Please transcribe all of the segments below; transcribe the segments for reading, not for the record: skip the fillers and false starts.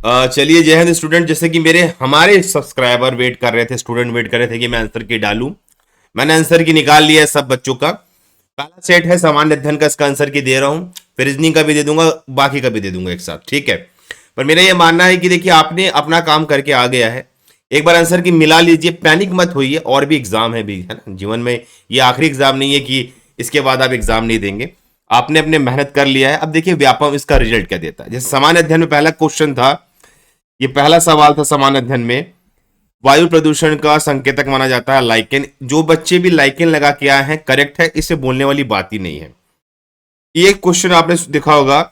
चलिए, जय हिंद स्टूडेंट। जैसे कि हमारे सब्सक्राइबर वेट कर रहे थे, स्टूडेंट वेट कर रहे थे कि मैं आंसर की डालूं। मैंने आंसर की निकाल लिया है सब बच्चों का। पहला सेट है सामान्य अध्ययन का, इसका आंसर की दे रहा हूं, फिर रीजनिंग का भी दे दूंगा, बाकी का भी दे दूंगा एक साथ, ठीक है। पर मेरा ये मानना है कि देखिए, आपने अपना काम करके आ गया है, एक बार आंसर की मिला लीजिए, पैनिक मत होइए। और भी एग्जाम है ना जीवन में, ये आखिरी एग्जाम नहीं है कि इसके बाद आप एग्जाम नहीं देंगे। आपने अपने मेहनत कर लिया है, अब देखिए व्यापम इसका रिजल्ट क्या देता है। जैसे सामान्य अध्ययन में पहला क्वेश्चन था, ये पहला सवाल था सामान्य अध्ययन में, वायु प्रदूषण का संकेतक माना जाता है लाइकेन। जो बच्चे भी लाइकेन लगा के आए हैं, करेक्ट है, इससे बोलने वाली बात ही नहीं है। ये क्वेश्चन आपने देखा होगा,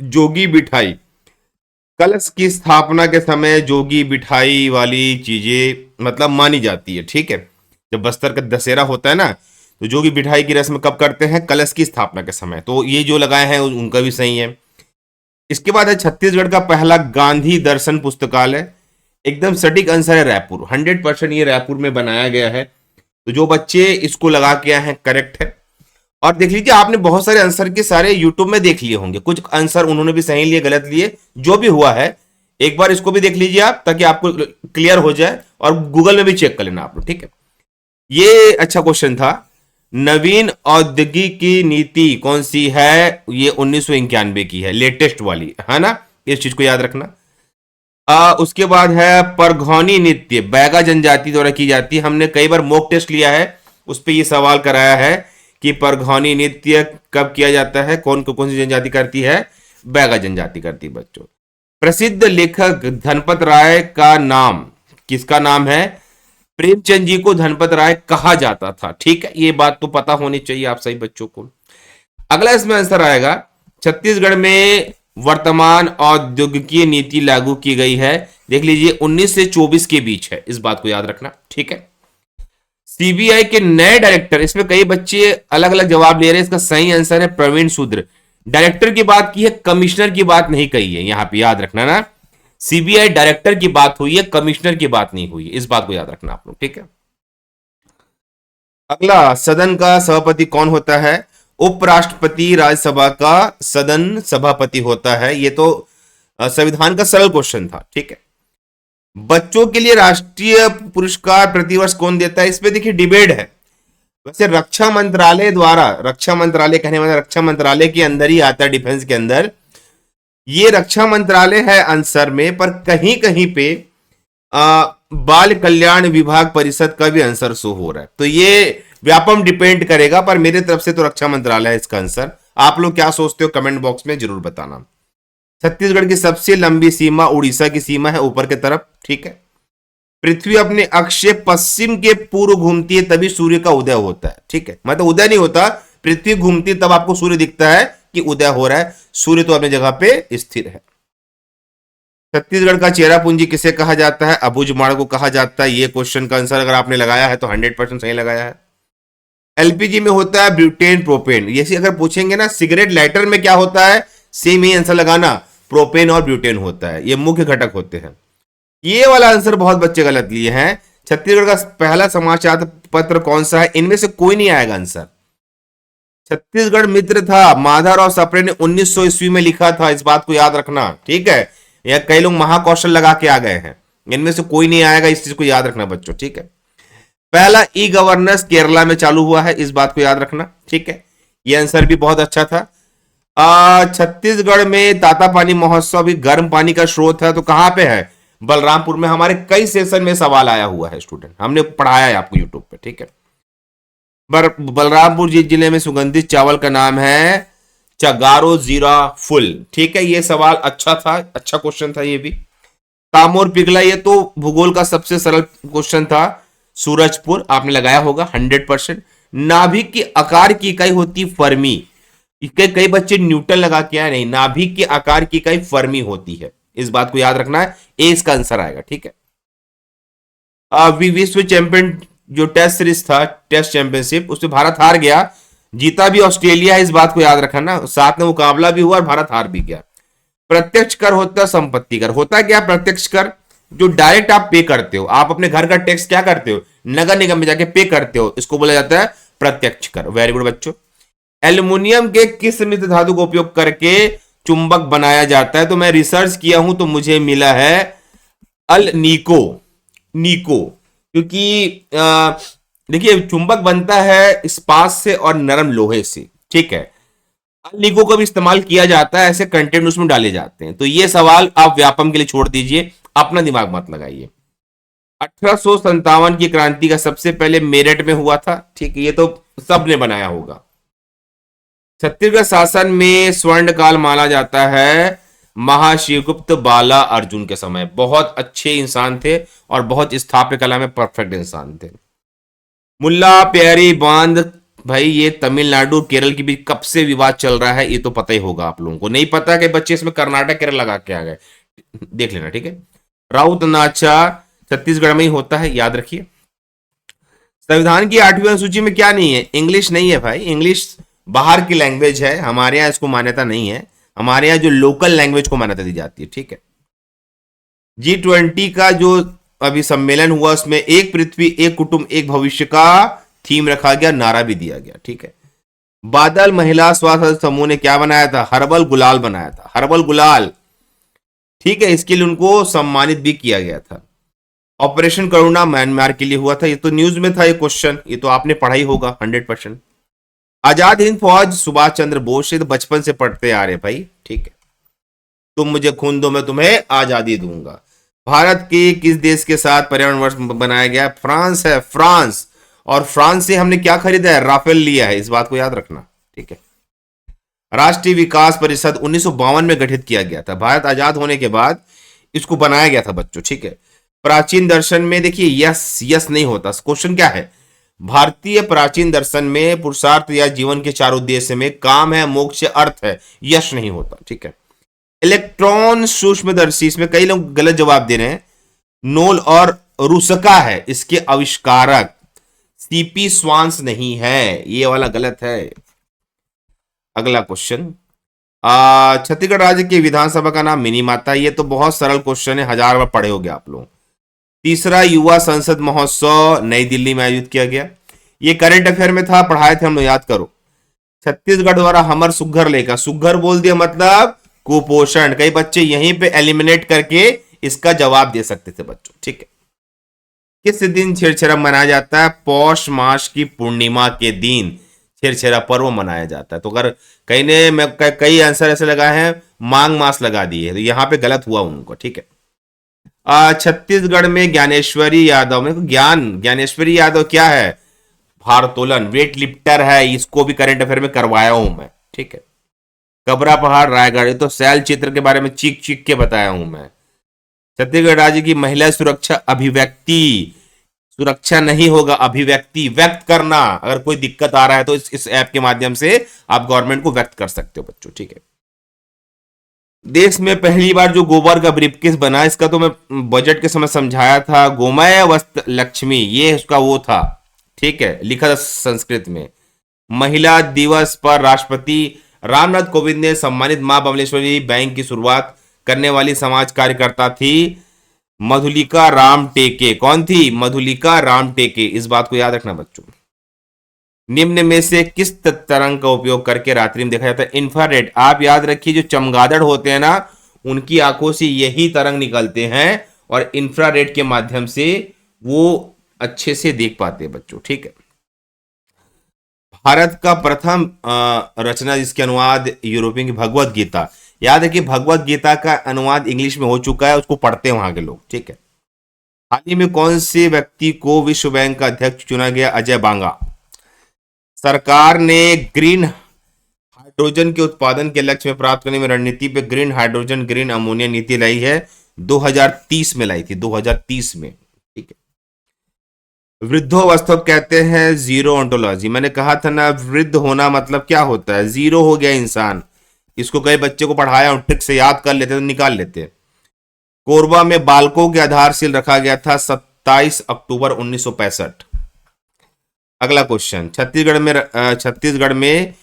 जोगी बिठाई, कलश की स्थापना के समय जोगी बिठाई वाली चीजें मतलब मानी जाती है, ठीक है। जब बस्तर का दशहरा होता है ना, तो जोगी बिठाई की रस्म कब करते हैं? कलश की स्थापना के समय। तो ये जो लगाए हैं उनका भी सही है। इसके बाद है छत्तीसगढ़ का पहला गांधी दर्शन पुस्तकालय। एकदम सटीक आंसर है रायपुर, 100% ये रायपुर में बनाया गया है। तो जो बच्चे इसको लगा के आए हैं, करेक्ट है। और देख लीजिए, आपने बहुत सारे आंसर के सारे यूट्यूब में देख लिए होंगे, कुछ आंसर उन्होंने भी सही लिए, गलत लिए, जो भी हुआ है एक बार इसको भी देख लीजिए आप, ताकि आपको क्लियर हो जाए। और गूगल में भी चेक कर लेना आप लोग, ठीक है। ये अच्छा क्वेश्चन था। नवीन औद्योगिकी नीति कौन सी है? ये 1991 की है, लेटेस्ट वाली है ना, इस चीज को याद रखना। उसके बाद है परघौनी नृत्य बैगा जनजाति द्वारा की जाती है। हमने कई बार मॉक टेस्ट लिया है, उस पर यह सवाल कराया है कि परघौनी नृत्य कब किया जाता है, कौन सी जनजाति करती है? बैगा जनजाति करती है बच्चों। प्रसिद्ध लेखक धनपत राय का नाम, किसका नाम है? प्रेमचंद जी को धनपत राय कहा जाता था, ठीक है। ये बात तो पता होनी चाहिए आप सही बच्चों को। अगला इसमें आंसर आएगा, छत्तीसगढ़ में वर्तमान औद्योगिकीय नीति लागू की गई है। देख लीजिए, 19 से 24 के बीच है, इस बात को याद रखना, ठीक है। सीबीआई के नए डायरेक्टर, इसमें कई बच्चे अलग अलग जवाब ले रहे हैं, इसका सही आंसर है प्रवीण सूद्र। डायरेक्टर की बात की है, कमिश्नर की बात नहीं कही है, यहां पे याद रखना ना। सीबीआई डायरेक्टर की बात हुई है, कमिश्नर की बात नहीं हुई है, इस बात को याद रखना आप लोग, ठीक है। अगला, सदन का सभापति कौन होता है? उपराष्ट्रपति राज्यसभा का सदन सभापति होता है। ये तो संविधान का सरल क्वेश्चन था, ठीक है। बच्चों के लिए राष्ट्रीय पुरस्कार प्रतिवर्ष कौन देता है? इसमें देखिए डिबेट है। वैसे रक्षा मंत्रालय द्वारा, रक्षा मंत्रालय कहने वाला रक्षा मंत्रालय के अंदर ही आता है, डिफेंस के अंदर ये रक्षा मंत्रालय है आंसर में, पर कहीं कहीं पे बाल कल्याण विभाग परिषद का भी आंसर शो हो रहा है। तो ये व्यापम डिपेंड करेगा, पर मेरे तरफ से तो रक्षा मंत्रालय है इसका आंसर। आप लोग क्या सोचते हो कमेंट बॉक्स में जरूर बताना। छत्तीसगढ़ की सबसे लंबी सीमा उड़ीसा की सीमा है, ऊपर की तरफ, ठीक है। पृथ्वी अपने अक्ष से पश्चिम के पूर्व घूमती है, तभी सूर्य का उदय होता है, ठीक है। मतलब उदय नहीं होता, पृथ्वी घूमती तब आपको सूर्य दिखता है कि उदय हो रहा है। सूर्य तो अपनी जगह पे स्थिर है। छत्तीसगढ़ का चेरापूंजी किसे कहा जाता है? अबुझमाड़ को कहा जाता है। ये क्वेश्चन का आंसर अगर आपने लगाया है तो 100% सही लगाया है। एलपीजी में होता है ब्यूटेन प्रोपेन। ये अगर पूछेंगे ना सिगरेट लाइटर में क्या होता है, सेम ही आंसर लगाना, प्रोपेन और ब्यूटेन होता है, ये मुख्य घटक होते हैं। ये वाला आंसर बहुत बच्चे गलत लिए हैं। छत्तीसगढ़ का पहला समाचार पत्र कौन सा है? इनमें से कोई नहीं आएगा आंसर। छत्तीसगढ़ मित्र था, माधवराव सप्रे ने 1900 ईस्वी में लिखा था, इस बात को याद रखना, ठीक है। या कई लोग महाकौशल लगा के आ गए हैं, इनमें से कोई नहीं आएगा, इस चीज को याद रखना बच्चों, ठीक है। पहला ई गवर्नेंस केरला में चालू हुआ है, इस बात को याद रखना, ठीक है। यह आंसर भी बहुत अच्छा था। छत्तीसगढ़ में तातापानी महोत्सव भी गर्म पानी का स्रोत है, तो कहां पे है? बलरामपुर में। हमारे कई सेशन में सवाल आया हुआ है स्टूडेंट, हमने पढ़ाया है आपको यूट्यूब पे, ठीक है। बलरामपुर जिले में सुगंधित चावल का नाम है चगारो जीरा फुल, ठीक है। ये सवाल अच्छा था, अच्छा क्वेश्चन था ये भी। कामोर पिघला, ये तो भूगोल का सबसे सरल क्वेश्चन था। सूरजपुर आपने लगाया होगा 100%। नाभिक की आकार की इकाई होती फर्मी। कई बच्चे न्यूटन लगा के आए, नहीं, नाभिक के आकार की इकाई फर्मी होती है, इस बात को याद रखना है। ए इसका आंसर आएगा, ठीक है। विश्व चैंपियन जो टेस्ट सीरीज था, टेस्ट चैंपियनशिप, उसमें भारत हार गया, जीता भी ऑस्ट्रेलिया है, इस बात को याद रखना। साथ में मुकाबला भी हुआ और भारत हार भी गया। प्रत्यक्ष कर होता है संपत्ति कर। होता क्या प्रत्यक्ष कर? जो डायरेक्ट आप पे करते हो, आप अपने घर का टैक्स क्या करते हो? नगर निगम में जाके पे करते हो, इसको बोला जाता है प्रत्यक्ष कर। वेरी गुड बच्चों। एल्युमिनियम के किस मिश्र धातु का उपयोग करके चुंबक बनाया जाता है? तो मैं रिसर्च किया हूं तो मुझे मिला है अल नीको, नीको। क्योंकि देखिए चुंबक बनता है इस्पात से और नरम लोहे से, ठीक है। अल नीको का भी इस्तेमाल किया जाता है, ऐसे कंटेंट उसमें डाले जाते हैं। तो ये सवाल आप व्यापम के लिए छोड़ दीजिए, अपना दिमाग मत लगाइए। 1857 की क्रांति का सबसे पहले मेरठ में हुआ था, ठीक है, ये तो सबने बनाया होगा। छत्तीसगढ़ शासन में स्वर्ण काल माना जाता है महाशिवगुप्त बाला अर्जुन के समय। बहुत अच्छे इंसान थे और बहुत स्थापत्य कला में परफेक्ट इंसान थे। मुल्ला प्यारी बांध, भाई ये तमिलनाडु केरल की भी कब से विवाद चल रहा है, ये तो पता ही होगा आप लोगों को। नहीं पता कि बच्चे इसमें कर्नाटक केरल लगा के आ गए, देख लेना, ठीक है। राउत नाचा छत्तीसगढ़ में ही होता है, याद रखिए। संविधान की 8वीं अनुसूची में क्या नहीं है? इंग्लिश नहीं है भाई। इंग्लिश बाहर की लैंग्वेज है, हमारे यहाँ इसको मान्यता नहीं है। हमारे यहाँ जो लोकल लैंग्वेज को मान्यता दी जाती है, ठीक है। G20 का जो अभी सम्मेलन हुआ उसमें एक पृथ्वी एक कुटुंब एक भविष्य का थीम रखा गया, नारा भी दिया गया, ठीक है। बादल महिला स्वास्थ्य समूह ने क्या बनाया था? हर्बल गुलाल बनाया था, हर्बल गुलाल, ठीक है। इसके लिए उनको सम्मानित भी किया गया था। ऑपरेशन करुणा म्यांमार के लिए हुआ था, ये तो न्यूज में था ये क्वेश्चन, ये तो आपने पढ़ा ही होगा 100%। आजाद हिंद फौज सुभाष चंद्र बोस से तो बचपन से पढ़ते आ रहे भाई, ठीक है। तुम मुझे खून दो मैं तुम्हें आजादी दूंगा। भारत के किस देश के साथ पर्यावरण वर्ष बनाया गया? फ्रांस है, फ्रांस। और फ्रांस से हमने क्या खरीदा है? राफेल लिया है, इस बात को याद रखना, ठीक है। राष्ट्रीय विकास परिषद 1952 में गठित किया गया था। भारत आजाद होने के बाद इसको बनाया गया था बच्चों, ठीक है। प्राचीन दर्शन में देखिए यस यस नहीं होता। क्वेश्चन क्या है? भारतीय प्राचीन दर्शन में पुरुषार्थ या जीवन के 4 उद्देश्य में काम है, मोक्ष, अर्थ है, यश नहीं होता, ठीक है। इलेक्ट्रॉन सूक्ष्मदर्शी, इसमें कई लोग गलत जवाब दे रहे हैं। नोल और रूसका है इसके आविष्कारक, सीपी स्वांस नहीं है, ये वाला गलत है। अगला क्वेश्चन, छत्तीसगढ़ राज्य की विधानसभा का नाम मिनी माता, ये तो बहुत सरल क्वेश्चन है, 1000 बार पढ़े होंगे आप लोग। तीसरा युवा संसद महोत्सव नई दिल्ली में आयोजित किया गया, ये करंट अफेयर में था, पढ़ाए थे हम लोग, याद करो। छत्तीसगढ़ द्वारा हमर सुघ्घर लेखा, सुघ्घर बोल दिया मतलब कुपोषण। कई बच्चे यहीं पे एलिमिनेट करके इसका जवाब दे सकते थे बच्चों, ठीक है। किस दिन छेरछेरा मनाया जाता है? पौष मास की पूर्णिमा के दिन छेरछेरा पर्व मनाया जाता है। तो अगर कहीं ने मैं कई आंसर ऐसे लगाए हैं मांग मास लगा दिए, तो यहां पे गलत हुआ उनको, ठीक है। छत्तीसगढ़ में ज्ञानेश्वरी यादव में ज्ञानेश्वरी यादव क्या है? भारोत्तोलन, वेट लिफ्टर है, इसको भी करंट अफेयर में करवाया हूं मैं, ठीक है। कबरा पहाड़ रायगढ़, ये तो शैल चित्र के बारे में चीख चीख के बताया हूं मैं। छत्तीसगढ़ राज्य की महिला सुरक्षा अभिव्यक्ति, सुरक्षा नहीं होगा, अभिव्यक्ति, व्यक्त करना। अगर कोई दिक्कत आ रहा है तो इस ऐप के माध्यम से आप गवर्नमेंट को व्यक्त कर सकते हो बच्चों, ठीक है। देश में पहली बार जो गोबर का ब्रीफकेस बना, इसका तो मैं बजट के समय समझाया था। गोमय वस्त्र लक्ष्मी, ये उसका वो था, ठीक है, लिखा था संस्कृत में। महिला दिवस पर राष्ट्रपति रामनाथ कोविंद ने सम्मानित मां बमलेश्वरी बैंक की शुरुआत करने वाली समाज कार्यकर्ता थी मधुलिका राम टेके। कौन थी? मधुलिका राम टेके, इस बात को याद रखना बच्चों। निम्न में से किस तरंग का उपयोग करके रात्रि में देखा जाता है? इंफ्रारेड। आप याद रखिए जो चमगादड़ होते हैं ना, उनकी आंखों से यही तरंग निकलते हैं और इंफ्रारेड के माध्यम से वो अच्छे से देख पाते हैं बच्चों, ठीक है। भारत का प्रथम रचना जिसके अनुवाद यूरोपियन की भगवत गीता, याद है कि भगवत गीता का अनुवाद इंग्लिश में हो चुका है, उसको पढ़ते हैं वहां के लोग, ठीक है। हाल ही में कौन से व्यक्ति को विश्व बैंक का अध्यक्ष चुना गया? अजय बांगा। सरकार ने ग्रीन हाइड्रोजन के उत्पादन के लक्ष्य में प्राप्त करने में रणनीति पे ग्रीन हाइड्रोजन ग्रीन अमोनिया नीति लाई है, 2030 में लाई थी, 2030 में, ठीक है। वृद्धोवस्था कहते हैं जीरो ओंटोलॉजी। मैंने कहा था ना वृद्ध होना मतलब क्या होता है? जीरो हो गया इंसान। इसको कई बच्चे को पढ़ाया, ट्रिक से याद कर लेते तो निकाल लेते। कोरबा में बालकों के आधारशिल रखा गया था 27 अक्टूबर 1965। अगला क्वेश्चन, छत्तीसगढ़ में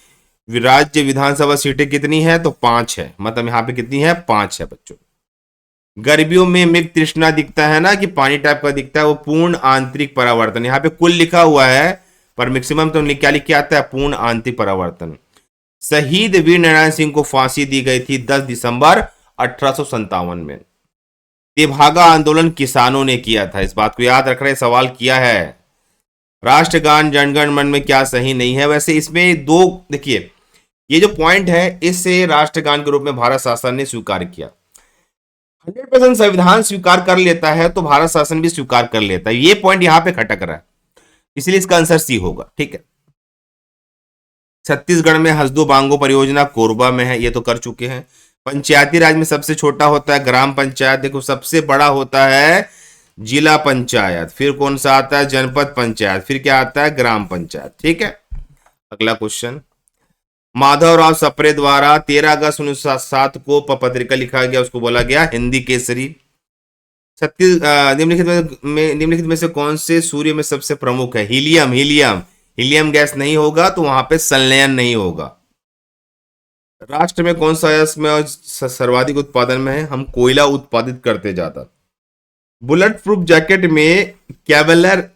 राज्य विधानसभा सीटें कितनी है? तो 5 है, मतलब यहां पे कितनी है? 5 है बच्चों। गर्मियों में मेघ तृष्णा दिखता है ना, कि पानी टाइप का दिखता है, वो पूर्ण आंतरिक परावर्तन। यहाँ पे कुल लिखा हुआ है पर मैक्सिमम तो क्या लिख के आता है? पूर्ण आंतरिक परावर्तन। शहीद वीर नारायण सिंह को फांसी दी गई थी 10 दिसंबर 1857 में। तेभागा आंदोलन किसानों ने किया था, इस बात को याद रख रहे, सवाल किया है। राष्ट्रगान जनगण मन में क्या सही नहीं है? वैसे इसमें दो, देखिए ये जो पॉइंट है, इससे राष्ट्रगान के रूप में भारत शासन ने स्वीकार किया। 100% संविधान स्वीकार कर लेता है तो भारत शासन भी स्वीकार कर लेता है, ये पॉइंट यहां पे खटक रहा है, इसलिए इसका आंसर सी होगा। ठीक है, छत्तीसगढ़ में हसदो बांगो परियोजना कोरबा में है, ये तो कर चुके हैं। पंचायती राज में सबसे छोटा होता है ग्राम पंचायत, देखो सबसे बड़ा होता है जिला पंचायत, फिर कौन सा आता है जनपद पंचायत, फिर क्या आता है ग्राम पंचायत। ठीक है, अगला क्वेश्चन, माधवराव सप्रे द्वारा 13 अगस्त 1907 को पत्रिका लिखा गया, उसको बोला गया हिंदी केसरी। निम्नलिखित में से कौन से सूर्य में सबसे प्रमुख है? हीलियम। हीलियम गैस नहीं होगा तो वहां पे संलयन नहीं होगा। राष्ट्र में कौन सा अयस्क में सर्वाधिक उत्पादन में है? हम कोयला उत्पादित करते ज्यादा। बुलेट प्रूफ जैकेट में कैवलर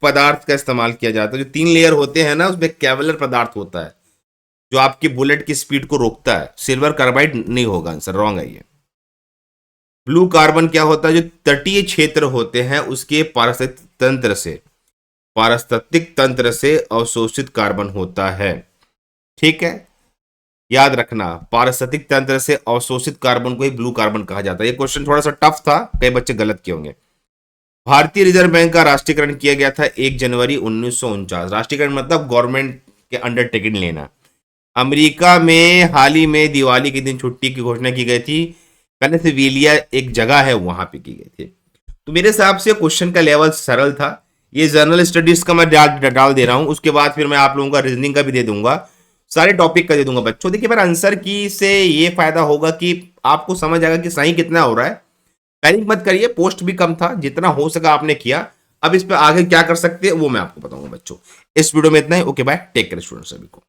पदार्थ का इस्तेमाल किया जाता है, जो 3 लेयर होते हैं ना, उसमें कैवलर पदार्थ होता है जो आपकी बुलेट की स्पीड को रोकता है। सिल्वर कार्बाइड नहीं होगा, आंसर रॉन्ग है ये। ब्लू कार्बन क्या होता है? जो तटीय क्षेत्र होते हैं उसके पारिस्थितिक तंत्र से अवशोषित कार्बन होता है। ठीक है, याद रखना, पारिस्थितिक तंत्र से अवशोषित कार्बन को ही ब्लू कार्बन कहा जाता है। ये क्वेश्चन थोड़ा सा टफ था, कई बच्चे गलत किए होंगे। भारतीय रिजर्व बैंक का राष्ट्रीयकरण किया गया था 1 जनवरी 1949। राष्ट्रीयकरण मतलब गवर्नमेंट के अंडरटेकिंग लेना। अमेरिका में हाल ही में दिवाली के दिन छुट्टी की घोषणा की गई थी, पेनिसिल्वेनिया एक जगह है वहां पे की गई थी। तो मेरे हिसाब से क्वेश्चन का लेवल सरल था। ये जनरल स्टडीज का मैं डाल दे रहा हूं, उसके बाद फिर मैं आप लोगों का रीजनिंग का भी दे दूंगा, सारे टॉपिक का दे दूंगा बच्चों। देखिए मेरा आंसर की से ये फायदा होगा कि आपको समझ आएगा कि सही कितना हो रहा है। पैनिक मत करिए, पोस्ट भी कम था, जितना हो सका आपने किया। अब इस पे आगे क्या कर सकते हैं वो मैं आपको बताऊंगा बच्चों। इस वीडियो में इतना ही। Okay bye, take care student सभी को।